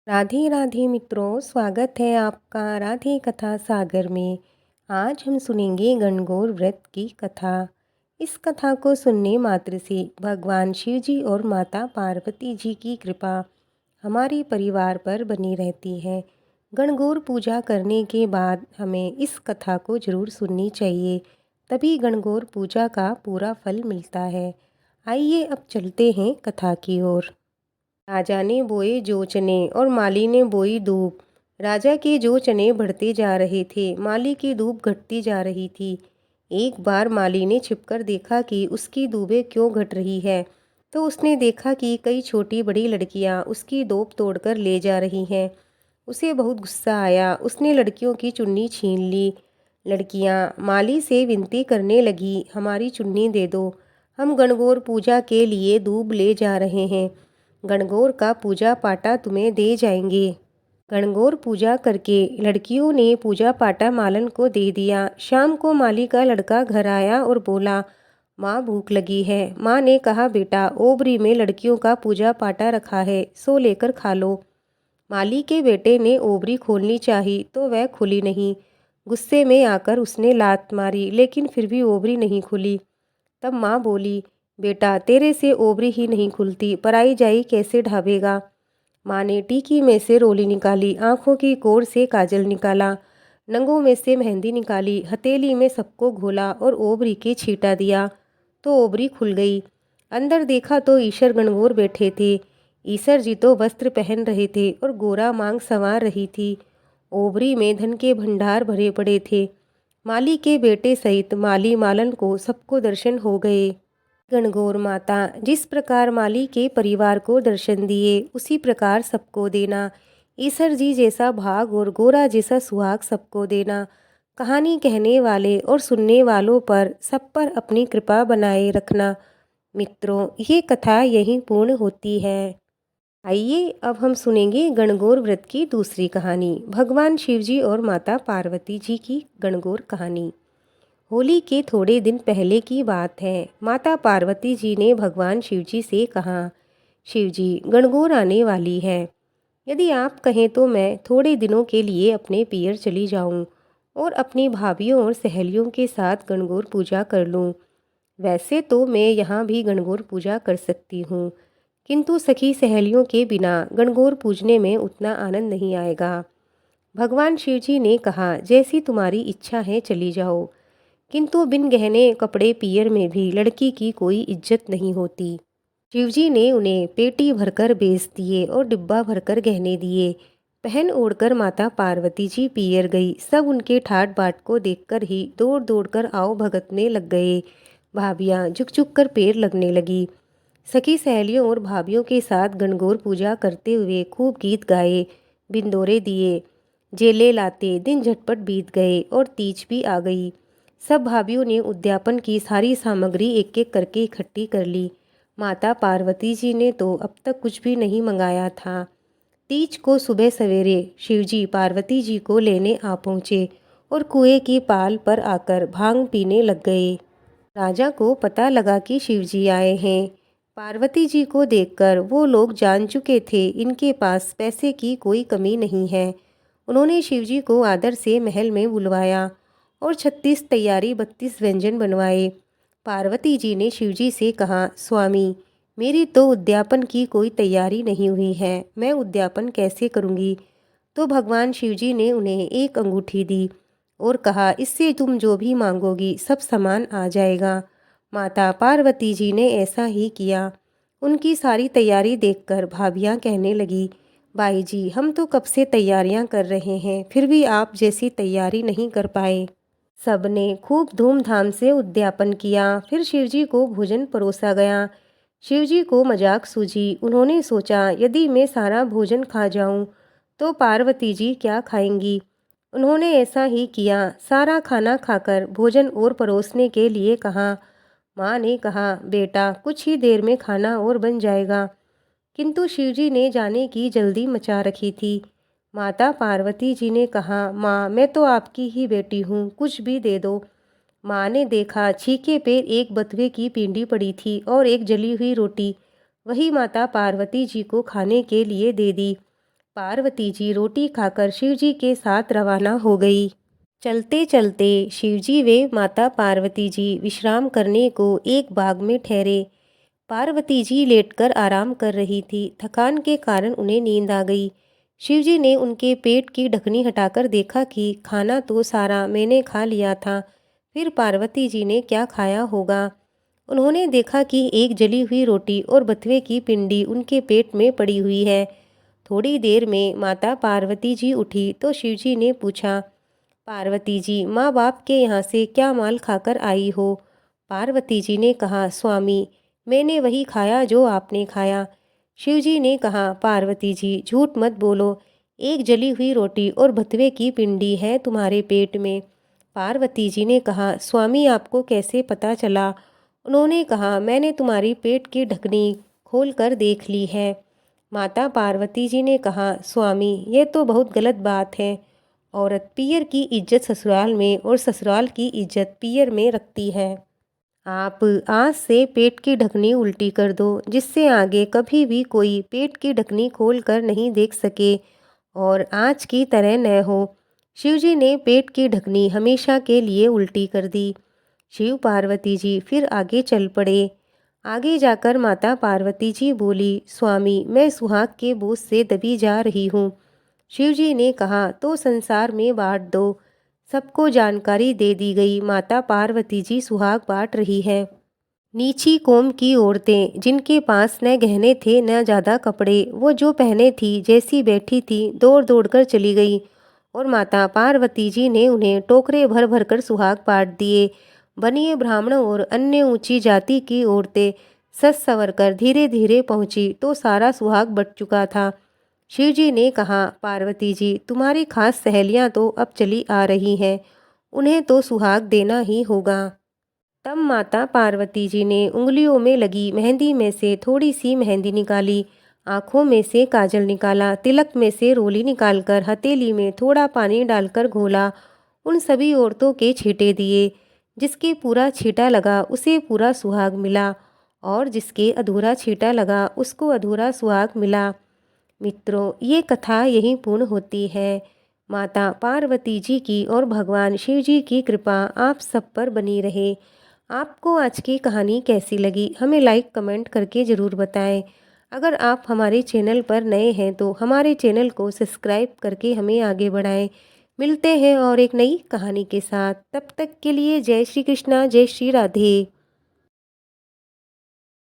राधे राधे मित्रों, स्वागत है आपका राधे कथा सागर में। आज हम सुनेंगे गणगौर व्रत की कथा। इस कथा को सुनने मात्र से भगवान शिव जी और माता पार्वती जी की कृपा हमारे परिवार पर बनी रहती है। गणगौर पूजा करने के बाद हमें इस कथा को जरूर सुननी चाहिए, तभी गणगौर पूजा का पूरा फल मिलता है। आइए अब चलते हैं कथा की ओर। राजा ने बोए जो चने और माली ने बोई दूब। राजा के जो चने बढ़ते जा रहे थे, माली की दूब घटती जा रही थी। एक बार माली ने छिपकर देखा कि उसकी दूबें क्यों घट रही है। तो उसने देखा कि कई छोटी बड़ी लड़कियां उसकी दूब तोड़कर ले जा रही हैं। उसे बहुत गुस्सा आया। उसने लड़कियों की चुन्नी छीन ली। लड़कियां माली से विनती करने लगी, हमारी चुन्नी दे दो, हम गणगौर पूजा के लिए दूब ले जा रहे हैं। गणगौर का पूजा पाटा तुम्हें दे जाएंगे। गणगौर पूजा करके लड़कियों ने पूजा पाटा मालन को दे दिया। शाम को माली का लड़का घर आया और बोला, माँ भूख लगी है। माँ ने कहा, बेटा ओबरी में लड़कियों का पूजा पाटा रखा है, सो लेकर खा लो। माली के बेटे ने ओबरी खोलनी चाही तो वह खुली नहीं। गुस्से में आकर उसने लात मारी, लेकिन फिर भी ओबरी नहीं खुली। तब माँ बोली, बेटा तेरे से ओबरी ही नहीं खुलती, पराई जाई कैसे ढाबेगा। माँ ने टीकी में से रोली निकाली, आंखों की कोर से काजल निकाला, नंगों में से मेहंदी निकाली, हथेली में सबको घोला और ओबरी के छींटा दिया तो ओबरी खुल गई। अंदर देखा तो ईश्वर गणगौर बैठे थे। ईश्वर जी तो वस्त्र पहन रहे थे और गोरा मांग संवार रही थी। ओबरी में धन के भंडार भरे पड़े थे। माली के बेटे सहित माली मालन को सबको दर्शन हो गए। गणगौर माता जिस प्रकार माली के परिवार को दर्शन दिए, उसी प्रकार सबको देना। ईश्वर जी जैसा भाग और गोरा जैसा सुहाग सबको देना। कहानी कहने वाले और सुनने वालों पर सब पर अपनी कृपा बनाए रखना। मित्रों, ये कथा यहीं पूर्ण होती है। आइए अब हम सुनेंगे गणगौर व्रत की दूसरी कहानी, भगवान शिवजी और माता पार्वती जी की गणगौर कहानी। होली के थोड़े दिन पहले की बात है। माता पार्वती जी ने भगवान शिवजी से कहा, शिवजी गणगौर आने वाली है। यदि आप कहें तो मैं थोड़े दिनों के लिए अपने पियर चली जाऊं और अपनी भाभीयों और सहेलियों के साथ गणगौर पूजा कर लूं। वैसे तो मैं यहाँ भी गणगौर पूजा कर सकती हूँ, किंतु सखी सहेलियों के बिना गणगौर पूजने में उतना आनंद नहीं आएगा। भगवान शिवजी ने कहा, जैसी तुम्हारी इच्छा है चली जाओ, किंतु बिन गहने कपड़े पियर में भी लड़की की कोई इज्जत नहीं होती। शिवजी ने उन्हें पेटी भरकर बेच दिए और डिब्बा भरकर गहने दिए। पहन ओढ़कर माता पार्वती जी पियर गई। सब उनके ठाट बाट को देखकर ही दौड़ दौड़ कर आओ भगतने लग गए। भाभियाँ झुक झुक कर पैर लगने लगी। सखी सहेलियों और भाभियों के साथ गणगौर पूजा करते हुए खूब गीत गाए, बिंदोरे दिए, जेले लाते दिन झटपट बीत गए और तीज भी आ गई। सब भाभियों ने उद्यापन की सारी सामग्री एक एक करके इकट्ठी कर ली। माता पार्वती जी ने तो अब तक कुछ भी नहीं मंगाया था। तीज को सुबह सवेरे शिवजी पार्वती जी को लेने आ पहुँचे और कुएं की पाल पर आकर भांग पीने लग गए। राजा को पता लगा कि शिवजी आए हैं। पार्वती जी को देखकर वो लोग जान चुके थे इनके पास पैसे की कोई कमी नहीं है। उन्होंने शिवजी को आदर से महल में बुलवाया और 36 तैयारी 32 व्यंजन बनवाए। पार्वती जी ने शिवजी से कहा, स्वामी मेरी तो उद्यापन की कोई तैयारी नहीं हुई है, मैं उद्यापन कैसे करूँगी। तो भगवान शिवजी ने उन्हें एक अंगूठी दी और कहा, इससे तुम जो भी मांगोगी सब सामान आ जाएगा। माता पार्वती जी ने ऐसा ही किया। उनकी सारी तैयारी देखकर भाभियाँ कहने लगी, बाई जी हम तो कब से तैयारियां कर रहे हैं, फिर भी आप जैसी तैयारी नहीं कर पाए। सबने खूब धूमधाम से उद्यापन किया। फिर शिवजी को भोजन परोसा गया। शिवजी को मजाक सूझी। उन्होंने सोचा, यदि मैं सारा भोजन खा जाऊं तो पार्वती जी क्या खाएंगी। उन्होंने ऐसा ही किया। सारा खाना खाकर भोजन और परोसने के लिए कहा। माँ ने कहा, बेटा कुछ ही देर में खाना और बन जाएगा। किंतु शिवजी ने जाने की जल्दी मचा रखी थी। माता पार्वती जी ने कहा, माँ मैं तो आपकी ही बेटी हूँ, कुछ भी दे दो। माँ ने देखा छीके पे एक बथुए की पिंडी पड़ी थी और एक जली हुई रोटी। वही माता पार्वती जी को खाने के लिए दे दी। पार्वती जी रोटी खाकर शिव जी के साथ रवाना हो गई। चलते चलते शिवजी व माता पार्वती जी विश्राम करने को एक बाग में ठहरे। पार्वती जी लेटकर आराम कर रही थी। थकान के कारण उन्हें नींद आ गई। शिवजी ने उनके पेट की ढकनी हटाकर देखा कि खाना तो सारा मैंने खा लिया था। फिर पार्वती जी ने क्या खाया होगा? उन्होंने देखा कि एक जली हुई रोटी और बथुए की पिंडी उनके पेट में पड़ी हुई है। थोड़ी देर में माता पार्वती जी उठी तो शिवजी ने पूछा, पार्वती जी, माँ बाप के यहाँ से क्या माल खाकर आई हो? पार्वती जी ने कहा, स्वामी, मैंने वही खाया जो आपने खाया। शिवजी ने कहा, पार्वती जी झूठ मत बोलो, एक जली हुई रोटी और भतवे की पिंडी है तुम्हारे पेट में। पार्वती जी ने कहा, स्वामी आपको कैसे पता चला? उन्होंने कहा, मैंने तुम्हारी पेट की ढकनी खोल कर देख ली है। माता पार्वती जी ने कहा, स्वामी ये तो बहुत गलत बात है। औरत पियर की इज्जत ससुराल में और ससुराल की इज्जत पियर में रखती है। आप आज से पेट की ढकनी उल्टी कर दो, जिससे आगे कभी भी कोई पेट की ढकनी खोल कर नहीं देख सके और आज की तरह न हो। शिवजी ने पेट की ढकनी हमेशा के लिए उल्टी कर दी। शिव पार्वती जी फिर आगे चल पड़े। आगे जाकर माता पार्वती जी बोली, स्वामी मैं सुहाग के बोझ से दबी जा रही हूँ। शिवजी ने कहा, तो संसार में बांट दो। सबको जानकारी दे दी गई। माता पार्वती जी सुहाग बांट रही है। नीची कोम की औरतें जिनके पास न गहने थे न ज़्यादा कपड़े, वो जो पहने थी जैसी बैठी थी दौड़ दौड़ कर चली गई और माता पार्वती जी ने उन्हें टोकरे भर भर कर सुहाग बांट दिए। बनिए ब्राह्मणों और अन्य ऊंची जाति की औरतें सज संवर कर धीरे धीरे पहुंची तो सारा सुहाग बट चुका था। शिवजी ने कहा, पार्वती जी तुम्हारी खास सहेलियां तो अब चली आ रही हैं, उन्हें तो सुहाग देना ही होगा। तब माता पार्वती जी ने उंगलियों में लगी मेहंदी में से थोड़ी सी मेहंदी निकाली, आंखों में से काजल निकाला, तिलक में से रोली निकालकर हथेली में थोड़ा पानी डालकर घोला, उन सभी औरतों के छींटे दिए। जिसके पूरा छींटा लगा उसे पूरा सुहाग मिला और जिसके अधूरा छींटा लगा उसको अधूरा सुहाग मिला। मित्रों, ये कथा यहीं पूर्ण होती है। माता पार्वती जी की और भगवान शिव जी की कृपा आप सब पर बनी रहे। आपको आज की कहानी कैसी लगी हमें लाइक कमेंट करके ज़रूर बताएं। अगर आप हमारे चैनल पर नए हैं तो हमारे चैनल को सब्सक्राइब करके हमें आगे बढ़ाएं। मिलते हैं और एक नई कहानी के साथ। तब तक के लिए जय श्री कृष्णा, जय श्री राधे।